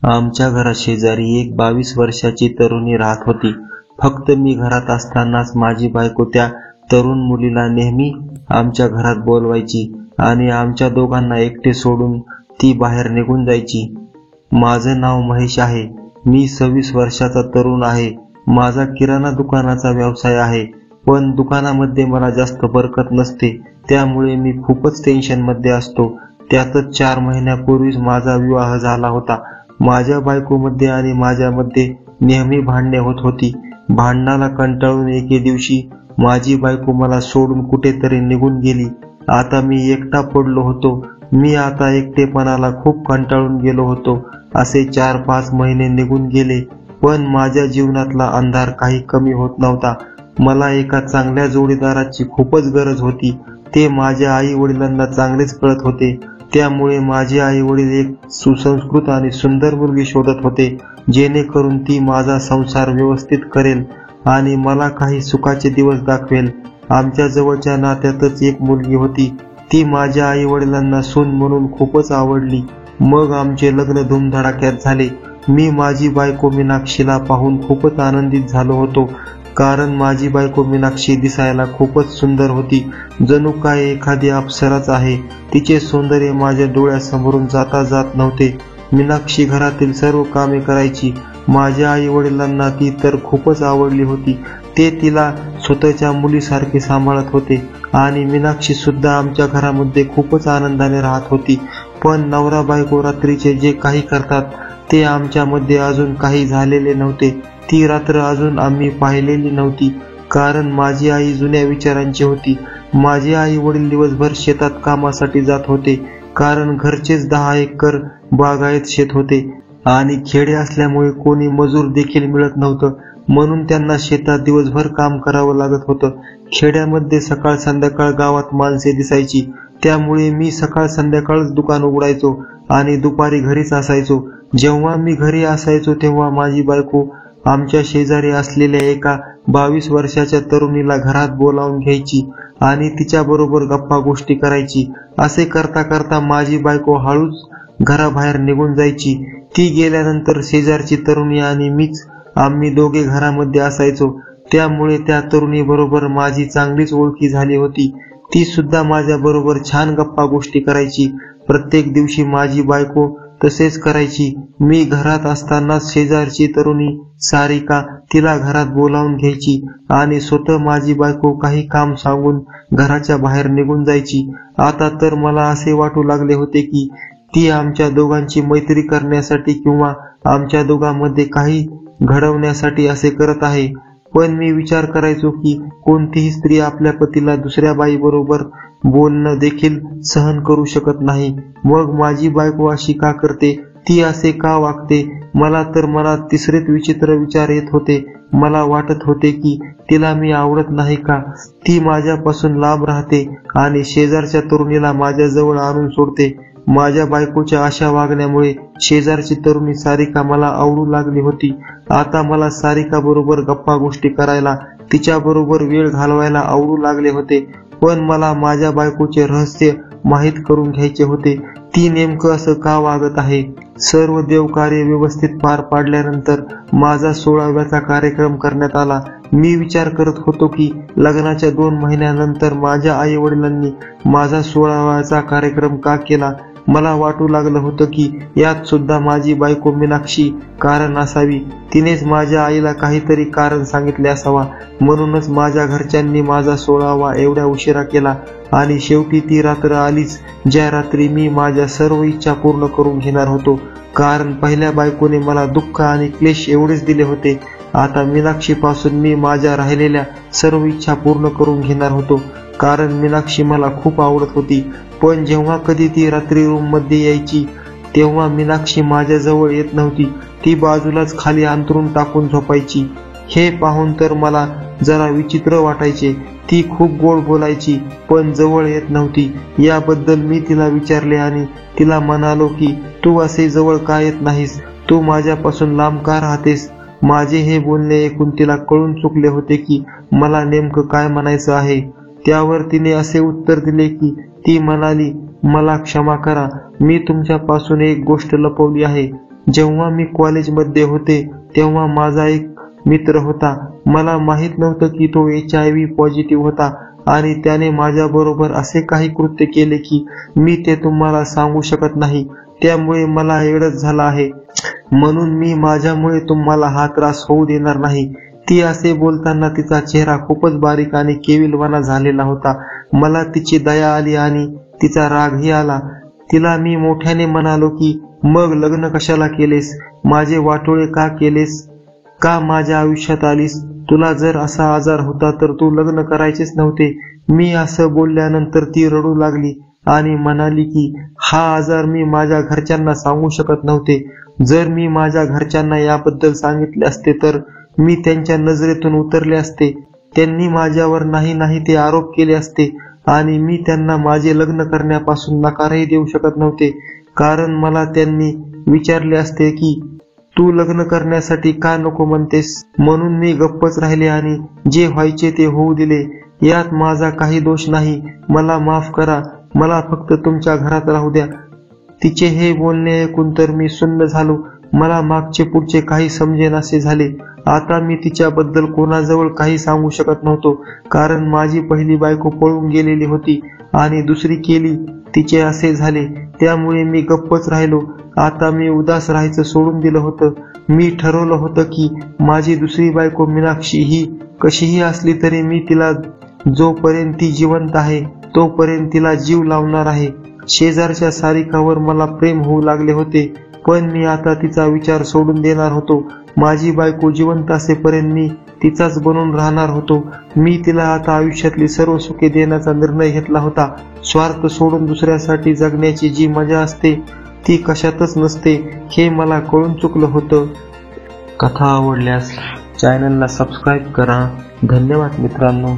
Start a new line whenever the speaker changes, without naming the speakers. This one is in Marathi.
आमच्या घराशेजारी एक 22 वर्षाची तरुणी राहत होती. फक्त मी घरात असतानाच माझी बायको त्या तरुण मुलीला नेहमी आमच्या घरात बोलवायची आणि आमच्या दोघांना एकटे सोडून ती बाहेर निघून जायची. माझं नाव महेश आहे. मी 26 वर्षाचा तरुण आहे. माझा किराणा दुकानाचा व्यवसाय आहे, पण दुकानामध्ये मला जास्त बरकत नसते, त्यामुळे मी खूपच टेन्शनमध्ये असतो. त्यातच 4 महिन्यापूर्वीच माझा विवाह झाला होता. माझ्या बायकोमध्ये आणि माझ्यामध्ये नेहमी भांडणे होत होती. भांडणाला कंटाळून एके दिवशी माझी बायको मला सोडून कुठेतरी निघून गेली. आता मी एकटा पडलो होतो. मी आता एकटेपणाला खूप कंटाळून गेलो होतो. असे 4-5 महिने निघून गेले, पण माझ्या जीवनातला अंधार काही कमी होत नव्हता. मला एका चांगल्या जोडीदाराची खूपच गरज होती. ते माझ्या आई वडिलांना चांगलेच कळत होते. त्यामुळे माझे आई वडील एक सुसंस्कृत आणि सुंदर मुलगी शोधत होते, जेणेकरून ती माझा संसार व्यवस्थित करेल आणि मला काही सुखाचे दिवस दाखवेल. आमच्या जवळच्या नात्यातच एक मुलगी होती. ती माझ्या आई वडिलांना सून म्हणून खूपच आवडली. मग आमचे लग्न धूमधडाक्यात झाले. मी माझी बायको मीनाक्षीला पाहून खूपच आनंदित झालो होतो, कारण माझी बायको मीनाक्षी दिसायला खूपच सुंदर होती. जणू काय एखादी अप्सराच आहे. तिचे सौंदर्य माझ्या डोळ्यासमोरून जाता जात नव्हते. मीनाक्षी घरातील सर्व कामे करायची. माझ्या आई वडिलांना ती तर खूपच आवडली होती. ते तिला स्वतःच्या मुलीसारखे सांभाळत होते आणि मीनाक्षी सुद्धा आमच्या घरामध्ये खूपच आनंदाने राहत होती. पण नवरा बायको रात्रीचे जे काही करतात ते आमच्यामध्ये अजून काही झालेले नव्हते. ती रात्र अजून आम्ही पाहिलेली नव्हती, कारण माझी आई जुन्या विचारांची होती. माझे आई वडील दिवसभर शेतात कामासाठी जात होते, कारण घरचेच 10 एकर बागायत शेत होते आणि खेडे असल्यामुळे कोणी मजूर देखील मिळत नव्हतं, म्हणून त्यांना शेतात दिवसभर काम करावं लागत होतं. खेड्यामध्ये सकाळ संध्याकाळ गावात माणसे दिसायची, त्यामुळे मी सकाळ संध्याकाळच दुकान उघडायचो आणि दुपारी घरीच असायचो. जेव्हा मी घरी असायचो तेव्हा माझी बायको आमच्या शेजारी असलेल्या एका 22 वर्षाच्या तरुणीला घरात बोलावून घ्यायची आणि तिच्याबरोबर गप्पा गोष्टी करायची. असे करता करता माझी बायको हळूच घराबाहेर निघून जायची. ती गेल्यानंतर शेजारची तरुणी आणि मीच आम्ही दोघे घरामध्ये असायचो. त्यामुळे त्या तरुणीबरोबर माझी चांगलीच ओळखी झाली होती. ती सुद्धा माझ्या बरोबर छान गप्पा गोष्टी करायची. प्रत्येक दिवशी माझी बायको तसेच करायची. मी घरात असतानाच शेजारची तरुणी सारिका तिला घरात बोलावून घ्यायची आणि स्वतः माझी बायको काही काम सांगून घराच्या बाहेर निघून जायची. आता तर मला असे वाटू लागले होते की ती आमच्या दोघांची मैत्री करण्यासाठी किंवा आमच्या दोघांमध्ये काही घडवण्यासाठी असे करत आहे. पण मी विचार करायचो की कोणतीही स्त्री आपल्या पतीला दुसऱ्या बाईबरोबर बोलणं देखील सहन करू शकत नाही. मग माझी बायको अशी का करते? ती असे का वागते? मला तर मनात तिसरेच विचित्र विचार येत होते. मला वाटत होते की तिला मी आवडत नाही का? ती माझ्यापासून लांब राहते आणि शेजारच्या तरुणीला माझ्याजवळ आणून सोडते. माझ्या बायकोच्या अशा वागण्यामुळे शेजारची तरुणी सारिका मला आवडू लागली होती. आता मला सारिका बरोबर गप्पा गोष्टी करायला, तिच्याबरोबर वेळ घालवायला आवडू लागले होते. पण मला माझ्या बायकोचे रहस्य माहीत करून घ्यायचे होते. ती नेमकं असं का वागत आहे? सर्व देवकार्य व्यवस्थित पार पाडल्यानंतर माझा 16व्याचा कार्यक्रम करण्यात आला. मी विचार करत होतो की लग्नाच्या 2 महिन्यानंतर माझ्या आई वडिलांनी माझा 16व्याचा कार्यक्रम का केला. मला वाटू लागलं होतं की यात सुद्धा माझी बायको मीनाक्षी कारण असावी. तिनेच माझ्या आईला काहीतरी कारण सांगितले असावा, म्हणूनच माझ्या घरच्यांनी माझा 16वा एवढ्या उशिरा केला. आणि शेवटी ती रात्र आलीच, ज्या रात्री मी माझ्या सर्व इच्छा पूर्ण करून घेणार होतो. कारण पहिल्या बायकोने मला दुःख आणि क्लेश एवढेच दिले होते. आता मीनाक्षीपासून मी माझ्या राहिलेल्या सर्व इच्छा पूर्ण करून घेणार होतो, कारण मीनाक्षी मला खूप आवडत होती. पण जेव्हा कधी ती रात्री रूममध्ये यायची तेव्हा मीनाक्षी माझ्याजवळ येत नव्हती. ती बाजूलाच खाली अंथरूण टाकून झोपायची. हे पाहून तर मला जरा विचित्र वाटायचे. ती खूप गोड बोलायची पण जवळ येत नव्हती. याबद्दल मी तिला विचारले आणि तिला म्हणालो की तू असे जवळ का येत नाहीस? तू माझ्यापासून लांब का राहतेस? माझे हे बोलणे ऐकून तिला कळून चुकले होते की मला नेमकं काय म्हणायचं आहे. त्यावर तिने असे उत्तर दिले की ती म्हणाली, मला क्षमा करा, मी तुमच्यापासून एक गोष्ट लपवली आहे. जेव्हा मी कॉलेजमध्ये होते तेव्हा माझा एक मित्र होता. मला माहित नव्हतं की तो HIV पॉझिटिव्ह होता आणि त्याने माझ्याबरोबर असे काही कृत्य केले की मी ते तुम्हाला सांगू शकत नाही. त्यामुळे मला एवढंच झालं आहे, म्हणून मी माझ्यामुळे तुम्हाला हा त्रास होऊ देणार नाही. ती असे बोलताना तिचा चेहरा खूपच बारीक आणि केविलवाणा झालेला होता. मला तिची दया आली आणि तिचा रागही आला. तिला मी मोठ्याने म्हणालो की मग लग्न कशाला केलेस? माझे वाटोळे का केलेस? का माझ्या आयुष्यात आलीस? तुला जर असा आजार होता तर तू लग्न करायचेच नव्हते. मी असं बोलल्यानंतर ती रडू लागली आणि म्हणाली की हा आजार मी माझ्या घरच्यांना सांगू शकत नव्हते. जर मी माझ्या घरच्यांना याबद्दल सांगितले असते तर मी त्यांच्या नजरेतून उतरले असते. त्यांनी माझ्यावर नाही ते आरोप केले असते आणि मी त्यांना माझे लग्न करण्यापासून नकारही देऊ शकत नव्हते. कारण मला त्यांनी विचारले असते की तू लग्न करण्यासाठी का नको म्हणतेस? म्हणून मी गप्पच राहिले आणि जे व्हायचे ते होऊ दिले. यात माझा काही दोष नाही. मला माफ करा. मला फक्त तुमच्या घरात राहू द्या. तिचे हे बोलणे ऐकून तर मी सुन्न झालो. मला मागचे पुढचे काही समजेनासे झाले. आता मी तिच्याबद्दल कोणाजवळ काही सांगू शकत नव्हतो, कारण माझी पहिली बायको पळून गेलेली होती आणि दुसरी केली. तिचे असे झाले, त्यामुळे मी गप्पच राहिलो. आता मी उदास राहायचं सोडून दिलं होतं. मी ठरवलं होतं की माझी दुसरी बायको मीनाक्षी ही कशीही असली तरी मी तिला जोपर्यंत ती जिवंत आहे तोपर्यंत तिला जीव लावणार आहे. शेजारच्या सारिकावर मला प्रेम होऊ लागले होते, पण मी आता तिचा विचार सोडून देणार होतो. माझी बायको जिवंत असेपर्यंत मी तिचाच बनून राहणार होतो. मी तिला आता आयुष्यातली सर्व सुखे देण्याचा निर्णय घेतला होता. स्वार्थ सोडून दुसऱ्यासाठी जगण्याची जी मजा असते ती कशातच नसते हे मला कळून चुकलं होतं. कथा आवडल्यास चॅनलला सबस्क्राईब करा. धन्यवाद मित्रांनो.